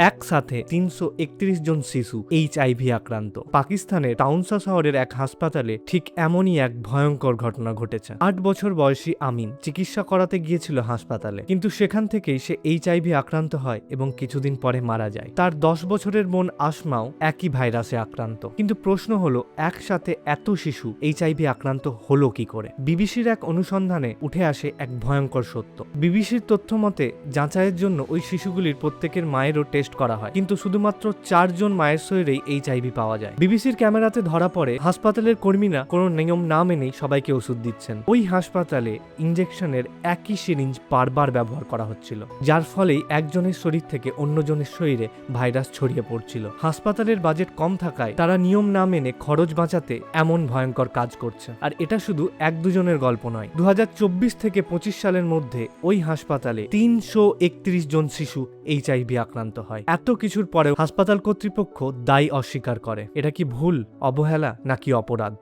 একসাথে 331 জন শিশু HIV আক্রান্ত। পাকিস্তানের টাউনসা শহরের এক হাসপাতালে ঠিক এমনই এক ভয়ঙ্কর ঘটনা ঘটেছে। 8 বছর বয়সী আমিন চিকিৎসা করাতে গিয়েছিল হাসপাতালে, কিন্তু সেখান থেকেই সে HIV আক্রান্ত হয় এবং কিছুদিন পরে মারা যায়। তার 10 বছরের বোন আসমাও একই ভাইরাসে আক্রান্ত। কিন্তু প্রশ্ন হলো, একসাথে এত শিশু HIV আক্রান্ত হলো কি করে? বিবিসির এক অনুসন্ধানে উঠে আসে এক ভয়ঙ্কর সত্য। বিবিসির তথ্য মতে যাচাইয়ের জন্য ওই শিশুগুলির প্রত্যেকের মায়েরও টেস্ট করা হয়, কিন্তু শুধুমাত্র 4 জন মায়ের শরীরেই HIV পাওয়া যায়। বিবিসির ক্যামেরাতে ধরা পড়ে হাসপাতালের কর্মীরা কোনো নিয়ম না মেনেই সবাইকে ওষুধ দিচ্ছেন। ওই হাসপাতালে ইনজেকশনের একই সিরিঞ্জ বারবার ব্যবহার করা হচ্ছিল, যার ফলেই একজনের শরীর থেকে অন্যজনের শরীরে ভাইরাস ছড়িয়ে পড়ছিল। হাসপাতালের বাজেট কম থাকায় তারা নিয়ম না মেনে খরচ বাঁচাতে এমন ভয়ঙ্কর কাজ করছে। আর এটা শুধু 1-2 জনের গল্প নয়। 2024 থেকে 25 সালের মধ্যে ওই হাসপাতালে 331 জন শিশু HIV আক্রান্ত হয়। এত কিছুর পরেও হাসপাতাল কর্তৃপক্ষ দায় অস্বীকার করে। এটা কি ভুল, অবহেলা নাকি অপরাধ?